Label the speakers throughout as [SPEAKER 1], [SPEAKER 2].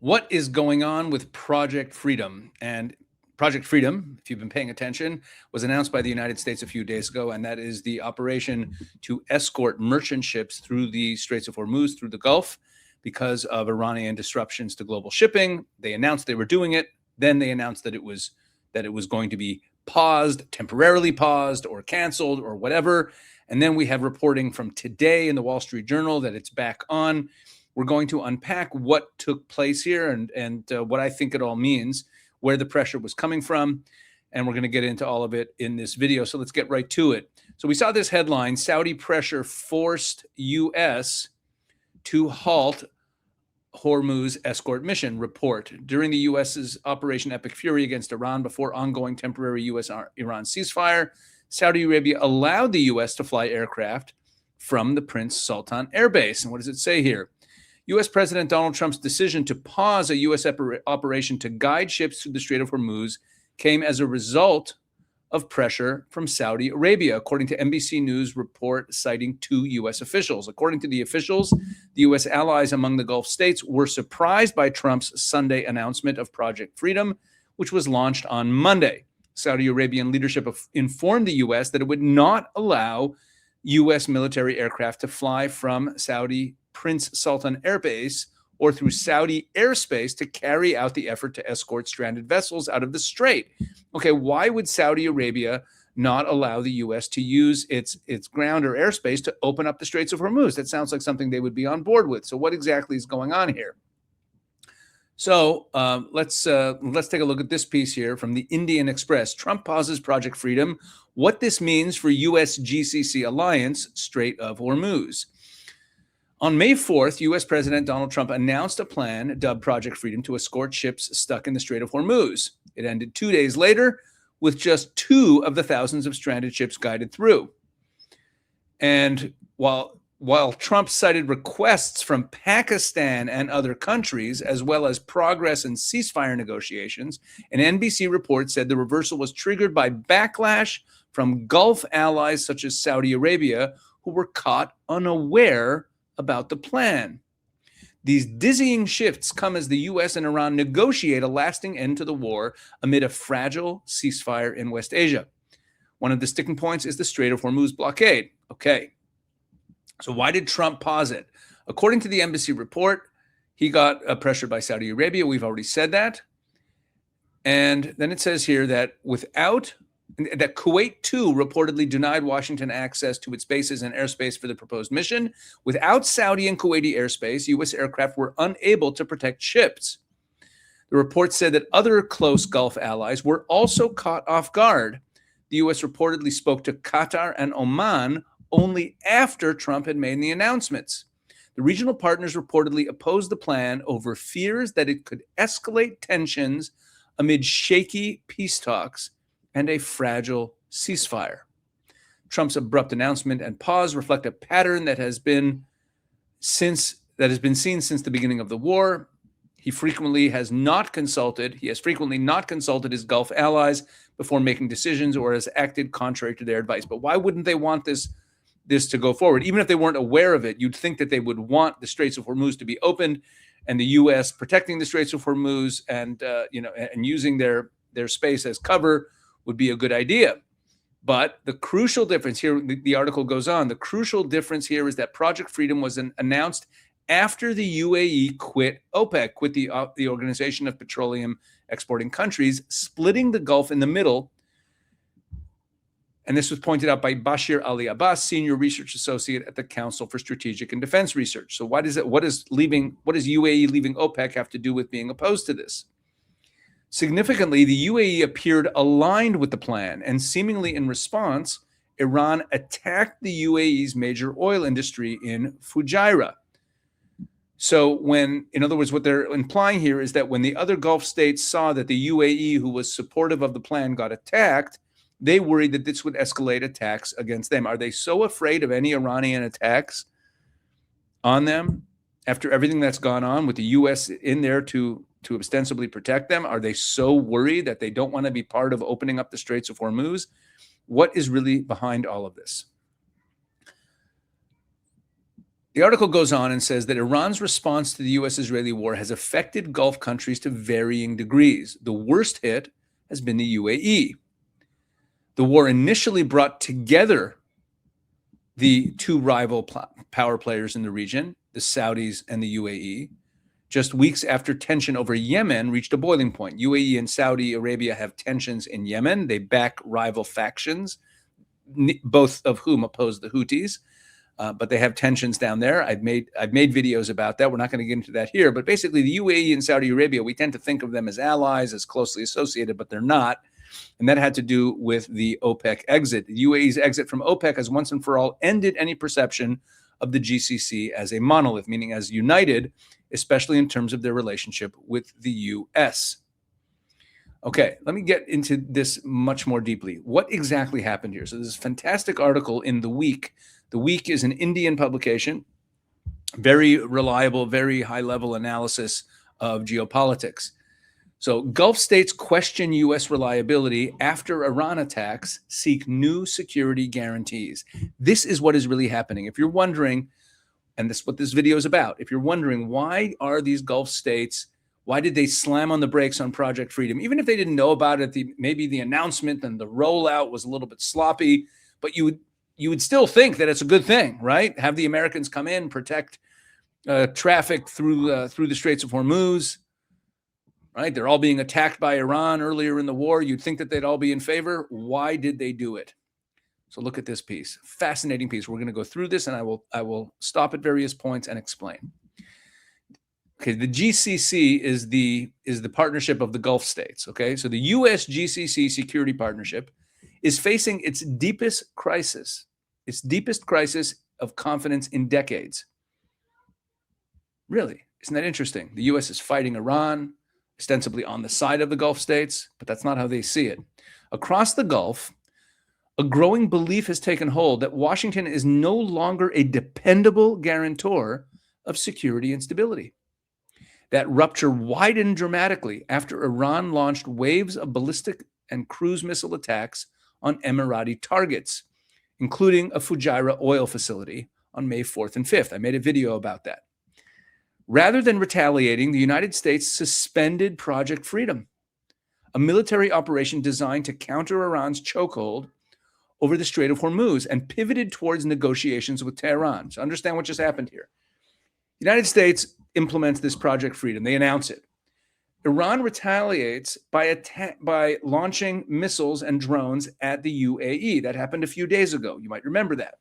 [SPEAKER 1] What is going on with Project Freedom? And Project Freedom, if you've been paying attention, was announced by the United States a few days ago, and that is the operation to escort merchant ships through the Straits of Hormuz, through the Gulf, because of Iranian disruptions to global shipping. They announced they were doing it. Then they announced that it was going to be paused, temporarily paused, or canceled, or whatever. And then we have reporting from today in the Wall Street Journal that it's back on. We're going to unpack what took place here and what I think it all means, where the pressure was coming from, and we're going to get into all of it in this video. So let's get right to it. So we saw this headline: Saudi pressure forced U.S. to halt Hormuz escort mission. Report: during the U.S.'s Operation Epic Fury against Iran before ongoing temporary U.S.-Iran ceasefire, Saudi Arabia allowed the U.S. to fly aircraft from the Prince Sultan Air Base. And what does it say here? U.S. President Donald Trump's decision to pause a U.S. operation to guide ships through the Strait of Hormuz came as a result of pressure from Saudi Arabia, according to NBC News report citing two U.S. officials. According to the officials, the U.S. allies among the Gulf states were surprised by Trump's Sunday announcement of Project Freedom, which was launched on Monday. Saudi Arabian leadership informed the U.S. that it would not allow U.S. military aircraft to fly from Saudi Prince Sultan Air Base or through Saudi airspace to carry out the effort to escort stranded vessels out of the strait. Okay, why would Saudi Arabia not allow the U.S. to use its ground or airspace to open up the Straits of Hormuz? That sounds like something they would be on board with. So what exactly is going on here? So let's take a look at this piece here from the Indian Express. Trump pauses Project Freedom. What this means for U.S. GCC alliance, Strait of Hormuz. On May 4th, U.S. President Donald Trump announced a plan dubbed Project Freedom to escort ships stuck in the Strait of Hormuz. It ended 2 days later with just 2 of the thousands of stranded ships guided through. And while Trump cited requests from Pakistan and other countries, as well as progress in ceasefire negotiations, an NBC report said the reversal was triggered by backlash from Gulf allies such as Saudi Arabia, who were caught unaware about the plan. These dizzying shifts come as the U.S. and Iran negotiate a lasting end to the war amid a fragile ceasefire in West Asia. One of the sticking points is the Strait of Hormuz blockade. Okay, so why did Trump pause it? According to the embassy report, he got pressured by Saudi Arabia. We've already said that. And then it says here that Kuwait too reportedly denied Washington access to its bases and airspace for the proposed mission. Without Saudi and Kuwaiti airspace, U.S. aircraft were unable to protect ships. The report said that other close Gulf allies were also caught off guard. The U.S. reportedly spoke to Qatar and Oman only after Trump had made the announcements. The regional partners reportedly opposed the plan over fears that it could escalate tensions amid shaky peace talks and a fragile ceasefire. Trump's abrupt announcement and pause reflect a pattern that has been seen since the beginning of the war. He has frequently not consulted his Gulf allies before making decisions or has acted contrary to their advice. But why wouldn't they want this to go forward? Even if they weren't aware of it, you'd think that they would want the Straits of Hormuz to be opened and the U.S. protecting the Straits of Hormuz and using their space as cover would be a good idea. But the crucial difference here, the article goes on, the crucial difference here is that Project Freedom was announced after the UAE quit OPEC, quit the Organization of Petroleum Exporting Countries, splitting the Gulf in the middle. And this was pointed out by Bashir Ali Abbas, Senior Research Associate at the Council for Strategic and Defense Research. So what does UAE leaving OPEC have to do with being opposed to this? Significantly, the UAE appeared aligned with the plan, and seemingly in response, Iran attacked the UAE's major oil industry in Fujairah. So in other words, what they're implying here is that when the other Gulf states saw that the UAE, who was supportive of the plan, got attacked, they worried that this would escalate attacks against them. Are they so afraid of any Iranian attacks on them after everything that's gone on with the U.S. in there to ostensibly protect them? Are they so worried that they don't want to be part of opening up the Straits of Hormuz? What is really behind all of this? The article goes on and says that Iran's response to the US-Israeli war has affected Gulf countries to varying degrees. The worst hit has been the UAE. The war initially brought together the two rival power players in the region, the Saudis and the UAE, just weeks after tension over Yemen reached a boiling point. UAE and Saudi Arabia have tensions in Yemen. They back rival factions, both of whom oppose the Houthis. But they have tensions down there. I've made videos about that. We're not going to get into that here. But basically, the UAE and Saudi Arabia, we tend to think of them as allies, as closely associated, but they're not. And that had to do with the OPEC exit. The UAE's exit from OPEC has once and for all ended any perception of the GCC as a monolith, meaning as united, especially in terms of their relationship with the US. Okay, let me get into this much more deeply. What exactly happened here? So there's a fantastic article in The Week. The Week is an Indian publication, very reliable, very high-level analysis of geopolitics. So Gulf states question U.S. reliability after Iran attacks, seek new security guarantees. This is what is really happening. If you're wondering, and this is what this video is about, if you're wondering why are these Gulf states, why did they slam on the brakes on Project Freedom? Even if they didn't know about it, maybe the announcement and the rollout was a little bit sloppy, but you would still think that it's a good thing, right? Have the Americans come in, protect traffic through the Straits of Hormuz, right? They're all being attacked by Iran earlier in the war. You'd think that they'd all be in favor. Why did they do it? So look at this piece, fascinating piece. We're going to go through this, and I will stop at various points and explain. Okay, the GCC is the partnership of the Gulf states. Okay, so the U.S. GCC security partnership is facing its deepest crisis of confidence in decades. Really, isn't that interesting? The U.S. is fighting Iran, ostensibly on the side of the Gulf states, but that's not how they see it. Across the Gulf, a growing belief has taken hold that Washington is no longer a dependable guarantor of security and stability. That rupture widened dramatically after Iran launched waves of ballistic and cruise missile attacks on Emirati targets, including a Fujairah oil facility on May 4th and 5th. I made a video about that. Rather than retaliating, the United States suspended Project Freedom, a military operation designed to counter Iran's chokehold over the Strait of Hormuz, and pivoted towards negotiations with Tehran. So understand what just happened here. The United States implements this Project Freedom. They announce it. Iran retaliates by launching missiles and drones at the UAE. That happened a few days ago. You might remember that.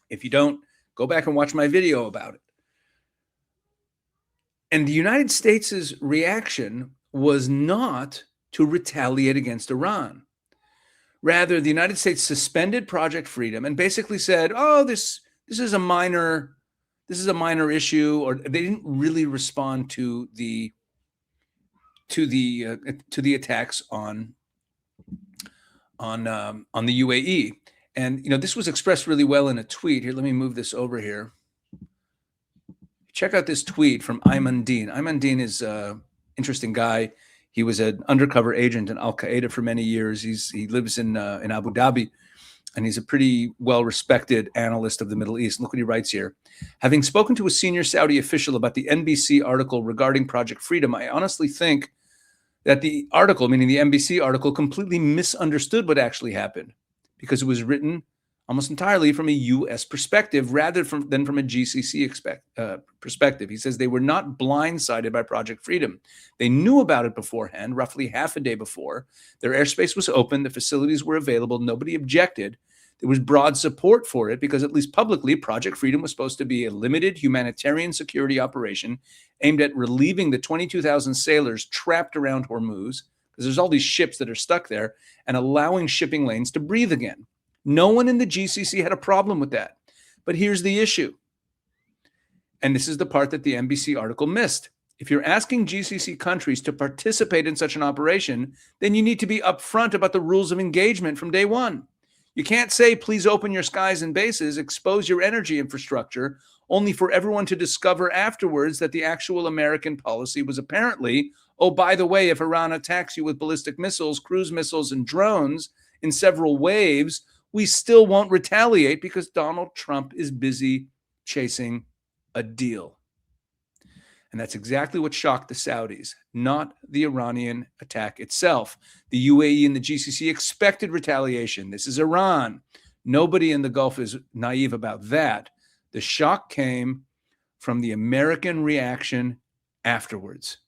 [SPEAKER 1] If you don't, go back and watch my video about it. And the United States' reaction was not to retaliate against Iran. Rather, the United States suspended Project Freedom and basically said, "Oh, this is a minor issue," or they didn't really respond to the attacks on the UAE. And this was expressed really well in a tweet. Here, let me move this over here. Check out this tweet from Ayman Dean. Ayman Dean is an interesting guy. He was an undercover agent in Al-Qaeda for many years. He lives in Abu Dhabi, and he's a pretty well-respected analyst of the Middle East. Look what he writes here. Having spoken to a senior Saudi official about the NBC article regarding Project Freedom, I honestly think that the article, meaning the NBC article, completely misunderstood what actually happened, because it was written almost entirely from a U.S. perspective rather than from a GCC perspective. He says they were not blindsided by Project Freedom. They knew about it beforehand, roughly half a day before. Their airspace was open. The facilities were available. Nobody objected. There was broad support for it because, at least publicly, Project Freedom was supposed to be a limited humanitarian security operation aimed at relieving the 22,000 sailors trapped around Hormuz, because there's all these ships that are stuck there, and allowing shipping lanes to breathe again. No one in the GCC had a problem with that. But here's the issue. And this is the part that the NBC article missed. If you're asking GCC countries to participate in such an operation, then you need to be upfront about the rules of engagement from day one. You can't say, please open your skies and bases, expose your energy infrastructure, only for everyone to discover afterwards that the actual American policy was apparently, oh, by the way, if Iran attacks you with ballistic missiles, cruise missiles, and drones in several waves, we still won't retaliate because Donald Trump is busy chasing a deal. And that's exactly what shocked the Saudis, not the Iranian attack itself. The UAE and the GCC expected retaliation. This is Iran. Nobody in the Gulf is naive about that. The shock came from the American reaction afterwards.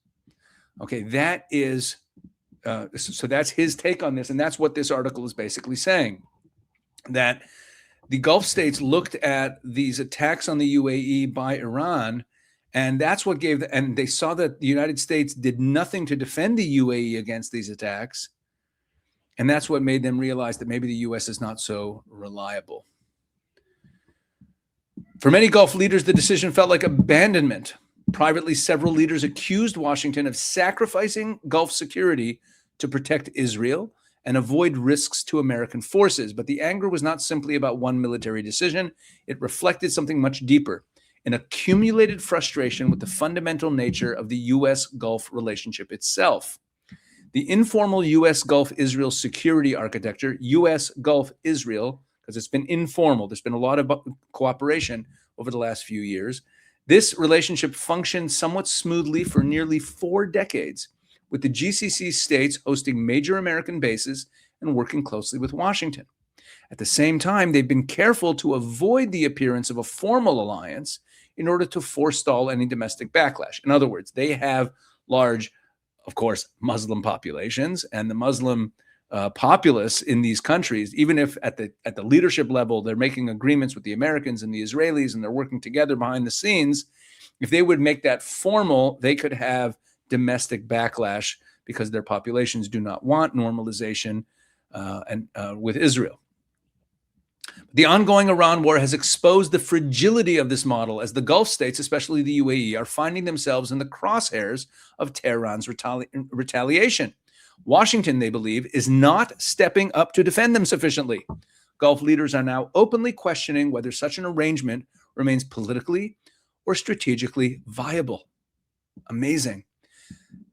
[SPEAKER 1] Okay, that is, so that's his take on this. And that's what this article is basically saying, that the Gulf states looked at these attacks on the UAE by Iran, and that's what gave, and they saw that the United States did nothing to defend the UAE against these attacks. And that's what made them realize that maybe the U.S. is not so reliable. For many Gulf leaders, the decision felt like abandonment. Privately, several leaders accused Washington of sacrificing Gulf security to protect Israel and avoid risks to American forces. But the anger was not simply about one military decision. It reflected something much deeper, an accumulated frustration with the fundamental nature of the U.S.-Gulf relationship itself. The informal U.S.-Gulf-Israel security architecture, U.S.-Gulf-Israel, because it's been informal, there's been a lot of cooperation over the last few years. This relationship functioned somewhat smoothly for nearly 4 decades, with the GCC states hosting major American bases and working closely with Washington. At the same time, they've been careful to avoid the appearance of a formal alliance in order to forestall any domestic backlash. In other words, they have large, of course, Muslim populations, and the Muslim populace in these countries, even if at the leadership level they're making agreements with the Americans and the Israelis and they're working together behind the scenes, if they would make that formal, they could have domestic backlash because their populations do not want normalization with Israel. The ongoing Iran war has exposed the fragility of this model as the Gulf states, especially the UAE, are finding themselves in the crosshairs of Tehran's retaliation. Washington, they believe, is not stepping up to defend them sufficiently. Gulf leaders are now openly questioning whether such an arrangement remains politically or strategically viable. Amazing.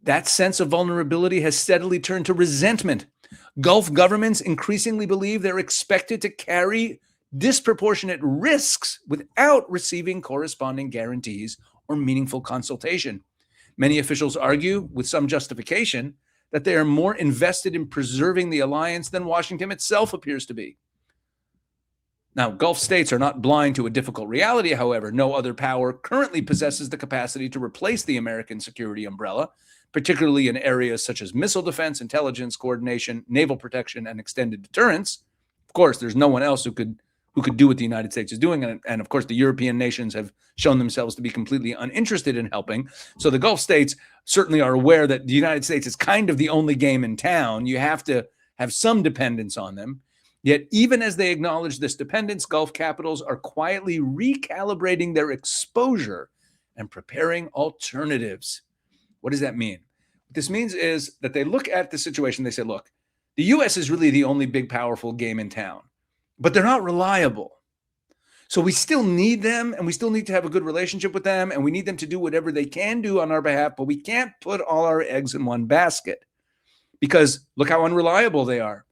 [SPEAKER 1] That sense of vulnerability has steadily turned to resentment. Gulf governments increasingly believe they're expected to carry disproportionate risks without receiving corresponding guarantees or meaningful consultation. Many officials argue, with some justification, that they are more invested in preserving the alliance than Washington itself appears to be. Now, Gulf states are not blind to a difficult reality, however. No other power currently possesses the capacity to replace the American security umbrella, particularly in areas such as missile defense, intelligence, coordination, naval protection, and extended deterrence. Of course, there's no one else who could do what the United States is doing. And of course, the European nations have shown themselves to be completely uninterested in helping. So the Gulf states certainly are aware that the United States is kind of the only game in town. You have to have some dependence on them. Yet even as they acknowledge this dependence, Gulf capitals are quietly recalibrating their exposure and preparing alternatives. What does that mean? What this means is that they look at the situation, they say, look, the U.S. is really the only big, powerful game in town, but they're not reliable. So we still need them, and we still need to have a good relationship with them, and we need them to do whatever they can do on our behalf, but we can't put all our eggs in one basket because look how unreliable they are.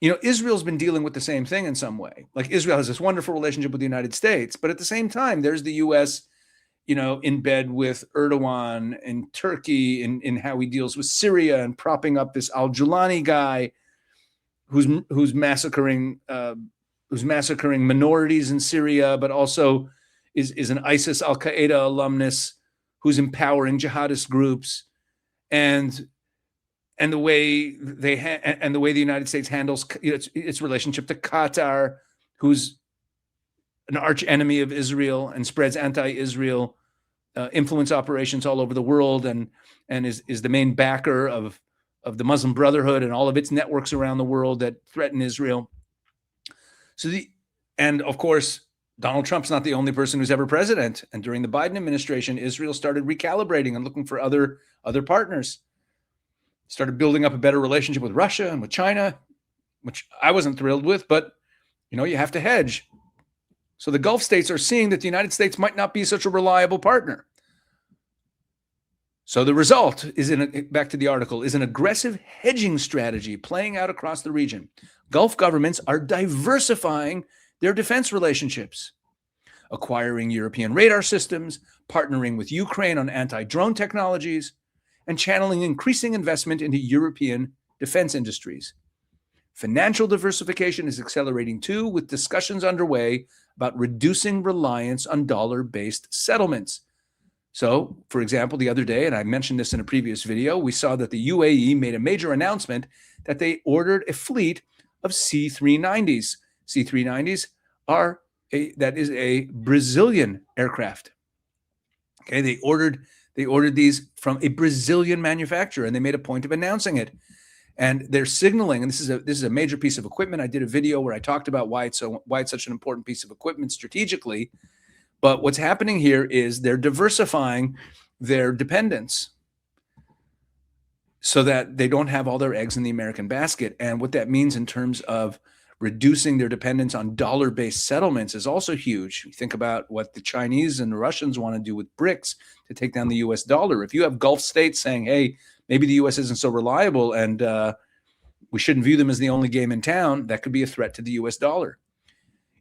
[SPEAKER 1] You know, Israel's been dealing with the same thing in some way. Like Israel has this wonderful relationship with the United States, but at the same time, there's the U.S., you know, in bed with Erdogan and Turkey in how he deals with Syria and propping up this al-Julani guy who's massacring minorities in Syria, but also is an ISIS Al-Qaeda alumnus who's empowering jihadist groups, and the way the United States handles its relationship to Qatar, who's an arch enemy of Israel and spreads anti-Israel influence operations all over the world, and is the main backer of the Muslim Brotherhood and all of its networks around the world that threaten Israel. And of course, Donald Trump's not the only person who's ever president. And during the Biden administration, Israel started recalibrating and looking for other partners. Started building up a better relationship with Russia and with China, which I wasn't thrilled with, but you know, you have to hedge. So the Gulf states are seeing that the United States might not be such a reliable partner. So the result is, back to the article, is an aggressive hedging strategy playing out across the region. Gulf governments are diversifying their defense relationships. acquiring European radar systems, partnering with Ukraine on anti-drone technologies, and channeling increasing investment into European defense industries. Financial diversification is accelerating too, with discussions underway about reducing reliance on dollar-based settlements. So, for example, the other day, and I mentioned this in a previous video, we saw that the UAE made a major announcement that they ordered a fleet of C-390s. C-390s that is a Brazilian aircraft. Okay, they ordered these from a Brazilian manufacturer, and they made a point of announcing it. And they're signaling, and this is a major piece of equipment. I did a video where I talked about why it's such an important piece of equipment strategically. But what's happening here is they're diversifying their dependence so that they don't have all their eggs in the American basket. And what that means in terms of reducing their dependence on dollar-based settlements is also huge. You think about what the Chinese and the Russians want to do with BRICS to take down the US dollar. If you have Gulf states saying, hey, maybe the US isn't so reliable and we shouldn't view them as the only game in town, that could be a threat to the US dollar.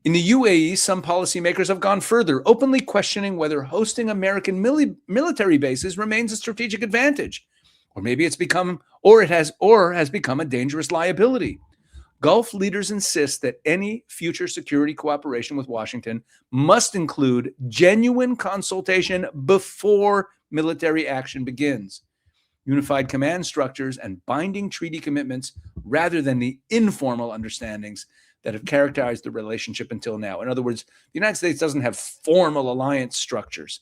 [SPEAKER 1] In the UAE, some policymakers have gone further, openly questioning whether hosting American military bases remains a strategic advantage, or maybe it's become, or has become a dangerous liability. Gulf leaders insist that any future security cooperation with Washington must include genuine consultation before military action begins, unified command structures, and binding treaty commitments rather than the informal understandings that have characterized the relationship until now. In other words, the United States doesn't have formal alliance structures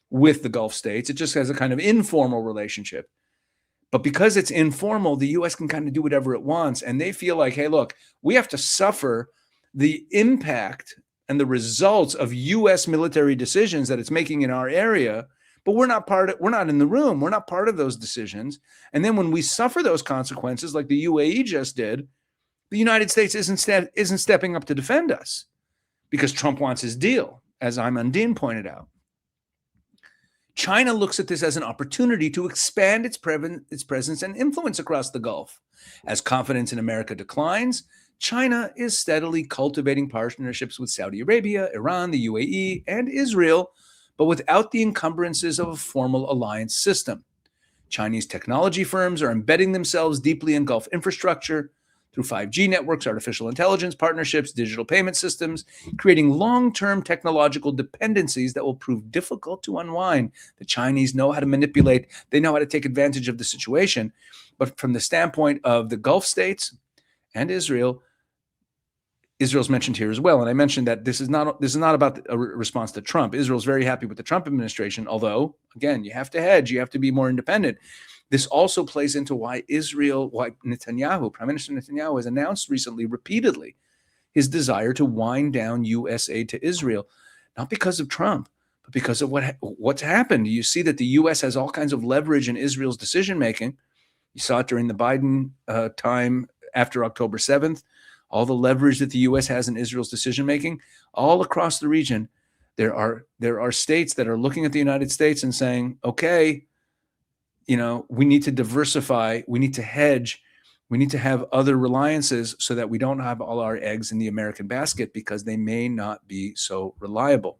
[SPEAKER 1] with the Gulf states. It just has a kind of informal relationship. But because it's informal, the U.S. can kind of do whatever it wants. And they feel like, hey, look, we have to suffer the impact and the results of U.S. military decisions that it's making in our area, but we're not in the room. We're not part of those decisions. And then when we suffer those consequences, like the UAE just did, the United States isn't stepping up to defend us because Trump wants his deal, as Ayman Dean pointed out. China looks at this as an opportunity to expand its presence and influence across the Gulf. As confidence in America declines, China is steadily cultivating partnerships with Saudi Arabia, Iran, the UAE, and Israel, but without the encumbrances of a formal alliance system. Chinese technology firms are embedding themselves deeply in Gulf infrastructure through 5G networks, artificial intelligence partnerships, digital payment systems, creating long-term technological dependencies that will prove difficult to unwind. The Chinese know how to manipulate. They know how to take advantage of the situation. But from the standpoint of the Gulf states and Israel's mentioned here as well. And I mentioned that this is not about a response to Trump. Israel's very happy with the Trump administration, although, again, you have to hedge. You have to be more independent. This also plays into why Netanyahu, Prime Minister Netanyahu, has announced recently, repeatedly, his desire to wind down U.S. aid to Israel, not because of Trump, but because of what's happened. You see that the U.S. has all kinds of leverage in Israel's decision-making. You saw it during the Biden time after October 7th, all the leverage that the U.S. has in Israel's decision-making. All across the region, there are states that are looking at the United States and saying, okay, we need to diversify, we need to hedge, we need to have other reliances so that we don't have all our eggs in the American basket because they may not be so reliable.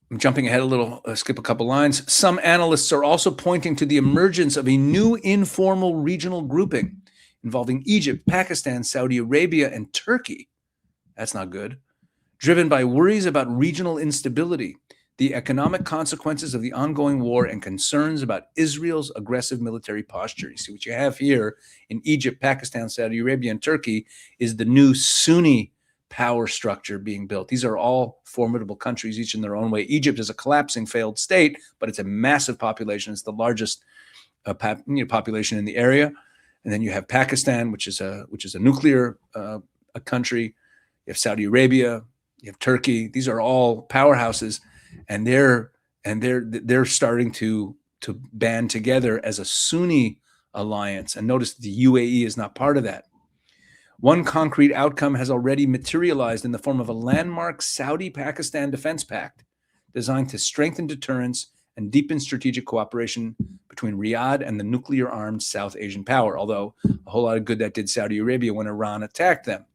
[SPEAKER 1] I'm jumping ahead a little, skip a couple lines. Some analysts are also pointing to the emergence of a new informal regional grouping involving Egypt, Pakistan, Saudi Arabia, and Turkey. That's not good. Driven by worries about regional instability, the economic consequences of the ongoing war, and concerns about Israel's aggressive military posture. You see, what you have here in Egypt, Pakistan, Saudi Arabia, and Turkey is the new Sunni power structure being built. These are all formidable countries, each in their own way. Egypt is a collapsing, failed state, but it's a massive population. It's the largest population in the area. And then you have Pakistan, which is a nuclear a country. You have Saudi Arabia. You have Turkey. These are all powerhouses. And they're starting to band together as a Sunni alliance. And notice the UAE is not part of that. One concrete outcome has already materialized in the form of a landmark Saudi-Pakistan defense pact designed to strengthen deterrence and deepen strategic cooperation between Riyadh and the nuclear-armed South Asian power, although a whole lot of good that did Saudi Arabia when Iran attacked them.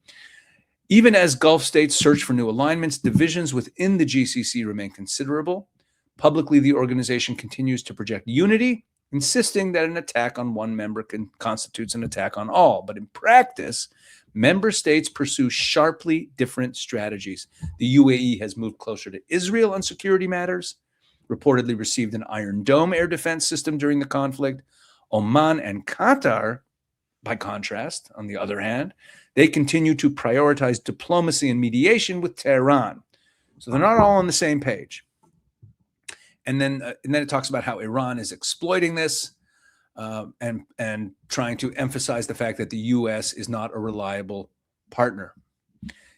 [SPEAKER 1] Even as Gulf states search for new alignments, divisions within the GCC remain considerable. Publicly, the organization continues to project unity, insisting that an attack on one member constitutes an attack on all. But in practice, member states pursue sharply different strategies. The UAE has moved closer to Israel on security matters, reportedly received an Iron Dome air defense system during the conflict. Oman and Qatar, by contrast, on the other hand, they continue to prioritize diplomacy and mediation with Tehran. So they're not all on the same page. And then it talks about how Iran is exploiting this and trying to emphasize the fact that the U.S. is not a reliable partner.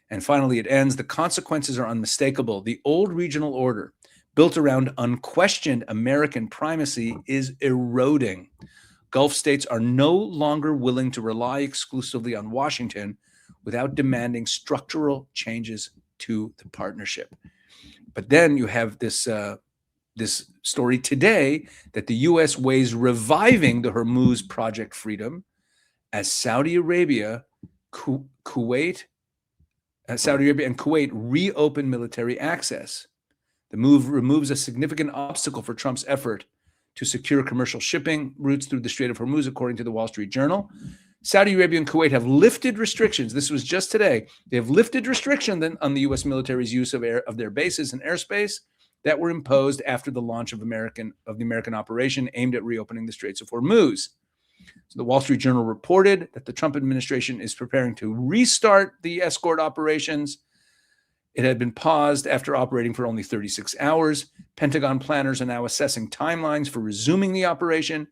[SPEAKER 1] And finally, it ends, the consequences are unmistakable. The old regional order, built around unquestioned American primacy, is eroding. Gulf states are no longer willing to rely exclusively on Washington without demanding structural changes to the partnership. But then you have this story today that the U.S. weighs reviving the Hormuz Project Freedom as Saudi Arabia and Kuwait reopen military access. The move removes a significant obstacle for Trump's effort to secure commercial shipping routes through the Strait of Hormuz, according to the Wall Street Journal. Saudi Arabia and Kuwait have lifted restrictions. This was just today. They have lifted restrictions on the U.S. military's use of their bases and airspace that were imposed after the launch of the American operation aimed at reopening the Straits of Hormuz. So the Wall Street Journal reported that the Trump administration is preparing to restart the escort operations. It had been paused after operating for only 36 hours. Pentagon planners are now assessing timelines for resuming the operation.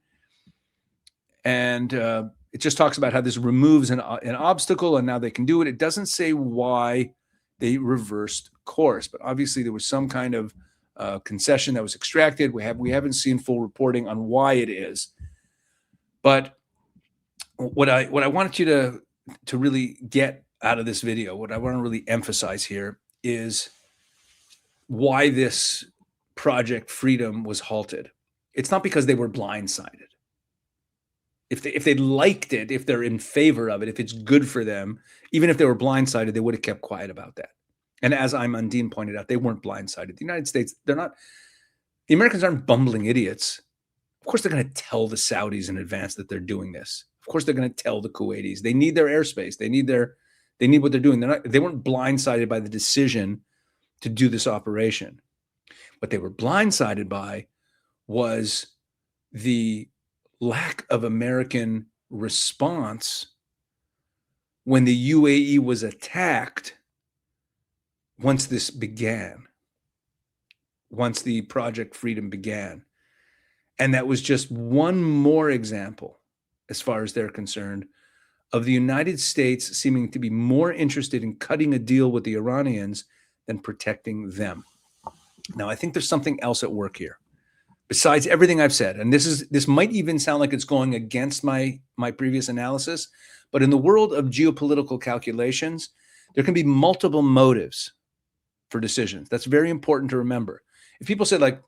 [SPEAKER 1] And it just talks about how this removes an obstacle and now they can do it. It doesn't say why they reversed course, but obviously there was some kind of concession that was extracted. We haven't seen full reporting on why it is. But what I wanted you to really get out of this video, what I want to really emphasize here is why this Project Freedom was halted. It's not because they were blindsided. If they liked it, if they're in favor of it, if it's good for them, even if they were blindsided, they would have kept quiet about that. And as Ayman Dean pointed out, they weren't blindsided. The United States, the Americans aren't bumbling idiots. Of course, they're going to tell the Saudis in advance that they're doing this. Of course, they're going to tell the Kuwaitis. They need their airspace. They need what they're doing. They weren't blindsided by the decision to do this operation. What they were blindsided by was the lack of American response when the UAE was attacked once this began, once the Project Freedom began. And that was just one more example, as far as they're concerned, of the United States seeming to be more interested in cutting a deal with the Iranians than protecting them. Now, I think there's something else at work here, besides everything I've said. And this might even sound like it's going against my previous analysis, but in the world of geopolitical calculations, there can be multiple motives for decisions. That's very important to remember. If people say like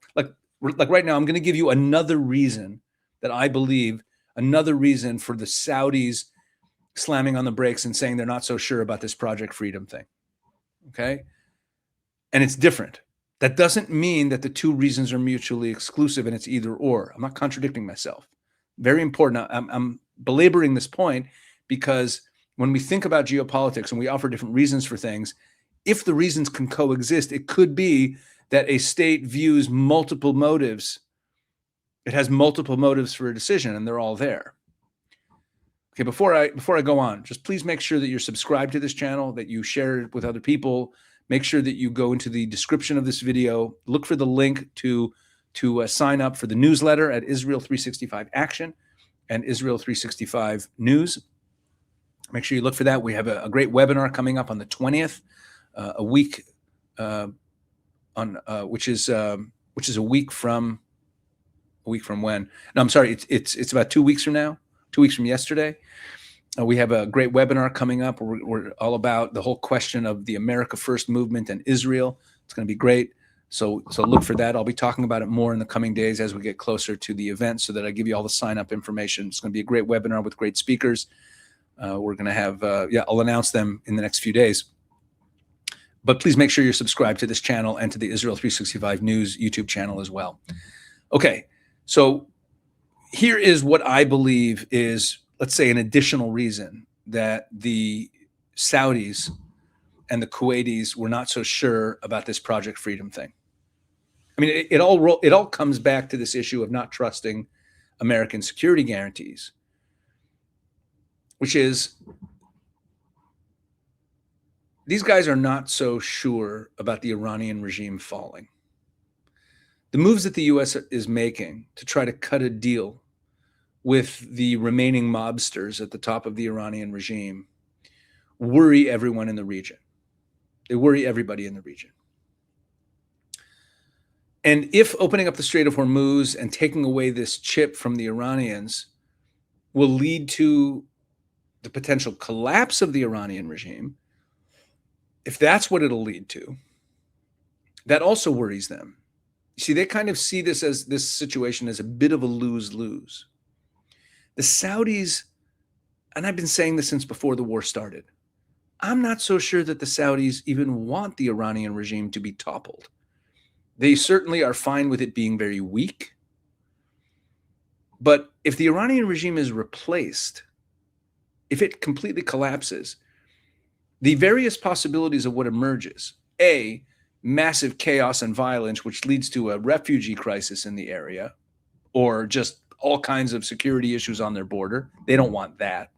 [SPEAKER 1] right now, I'm going to give you another reason that I believe, another reason for the Saudis slamming on the brakes and saying they're not so sure about this Project Freedom thing. Okay. And it's different. That doesn't mean that the two reasons are mutually exclusive and it's either or. I'm not contradicting myself. Very important. I'm belaboring this point because when we think about geopolitics and we offer different reasons for things, if the reasons can coexist, it could be that a state views multiple motives. It has multiple motives for a decision and they're all there. Okay, before I go on, just please make sure that you're subscribed to this channel, that you share it with other people. Make sure that you go into the description of this video, look for the link to sign up for the newsletter at Israel 365 Action and Israel 365 News. Make sure you look for that. We have a great webinar coming up on the 20th, a week which is a week from when? No, I'm sorry. It's about 2 weeks from now. 2 weeks from yesterday. We have a great webinar coming up. We're all about the whole question of the America First movement and Israel. It's going to be great. So look for that. I'll be talking about it more in the coming days as we get closer to the event so that I give you all the sign-up information. It's going to be a great webinar with great speakers. We're going to have, I'll announce them in the next few days. But please make sure you're subscribed to this channel and to the Israel 365 News YouTube channel as well. Okay, so here is what I believe is, let's say, an additional reason that the Saudis and the Kuwaitis were not so sure about this Project Freedom thing. I mean, it all comes back to this issue of not trusting American security guarantees, which is these guys are not so sure about the Iranian regime falling. The moves that the U.S. is making to try to cut a deal with the remaining mobsters at the top of the Iranian regime worry everyone in the region. They worry everybody in the region. And if opening up the Strait of Hormuz and taking away this chip from the Iranians will lead to the potential collapse of the Iranian regime, if that's what it'll lead to, that also worries them. You see, they kind of see this situation as a bit of a lose-lose. The Saudis, and I've been saying this since before the war started, I'm not so sure that the Saudis even want the Iranian regime to be toppled. They certainly are fine with it being very weak. But if the Iranian regime is replaced, if it completely collapses, the various possibilities of what emerges, A, massive chaos and violence, which leads to a refugee crisis in the area, or just all kinds of security issues on their border. They don't want that.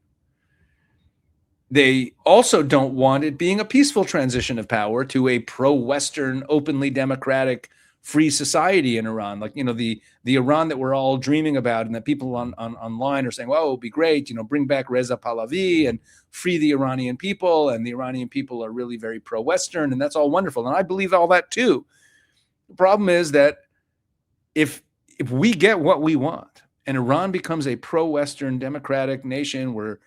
[SPEAKER 1] They also don't want it being a peaceful transition of power to a pro-Western, openly democratic, free society in Iran. Like, the Iran that we're all dreaming about, and that people online are saying, well, it would be great, bring back Reza Pahlavi and free the Iranian people. And the Iranian people are really very pro-Western, and that's all wonderful. And I believe all that too. The problem is that if we get what we want and Iran becomes a pro-Western democratic nation where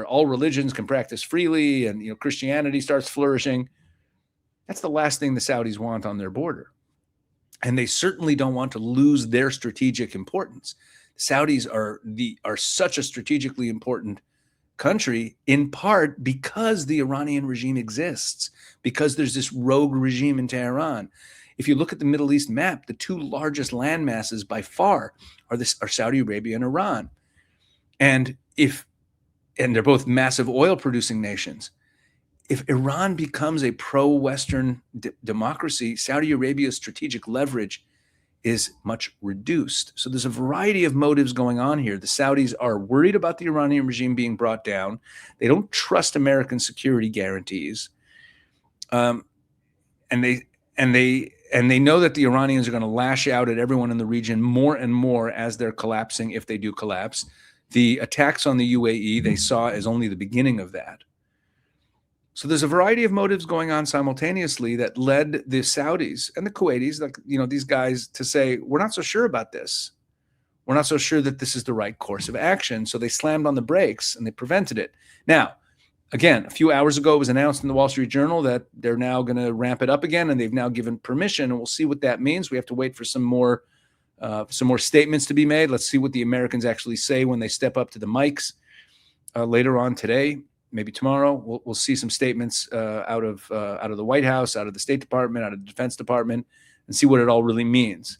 [SPEAKER 1] all religions can practice freely and Christianity starts flourishing, that's the last thing the Saudis want on their border. And they certainly don't want to lose their strategic importance. The Saudis are such a strategically important country, in part because the Iranian regime exists, because there's this rogue regime in Tehran. If you look at the Middle East map, the two largest land masses by far are Saudi Arabia and Iran. And they're both massive oil producing nations. If Iran becomes a pro-Western democracy, Saudi Arabia's strategic leverage is much reduced. So there's a variety of motives going on here. The Saudis are worried about the Iranian regime being brought down. They don't trust American security guarantees. And they know that the Iranians are going to lash out at everyone in the region more and more as they're collapsing, if they do collapse. The attacks on the UAE they saw as only the beginning of that. So there's a variety of motives going on simultaneously that led the Saudis and the Kuwaitis, these guys, to say, we're not so sure about this. We're not so sure that this is the right course of action. So they slammed on the brakes and they prevented it. Now, again, a few hours ago, it was announced in the Wall Street Journal that they're now going to ramp it up again, and they've now given permission, and we'll see what that means. We have to wait for some more statements to be made. Let's see what the Americans actually say when they step up to the mics later on today. Maybe tomorrow we'll see some statements out of the White House, out of the State Department, out of the Defense Department, and see what it all really means.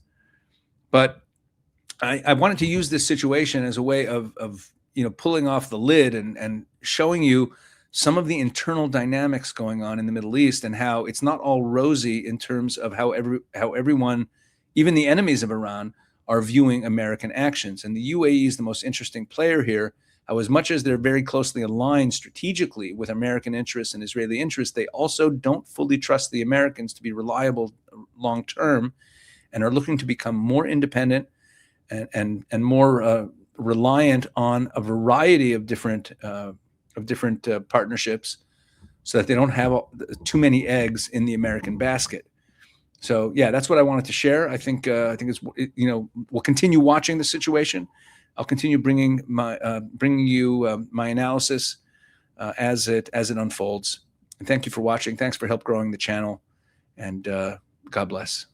[SPEAKER 1] But I wanted to use this situation as a way of pulling off the lid and showing you some of the internal dynamics going on in the Middle East, and how it's not all rosy in terms of how everyone, even the enemies of Iran, are viewing American actions. And the UAE is the most interesting player here. How, as much as they're very closely aligned strategically with American interests and Israeli interests, they also don't fully trust the Americans to be reliable long term, and are looking to become more independent and more reliant on a variety of different partnerships, so that they don't have too many eggs in the American basket. So yeah, that's what I wanted to share. I think we'll continue watching the situation. I'll continue bringing you my analysis as it unfolds. And thank you for watching. Thanks for help growing the channel, and God bless.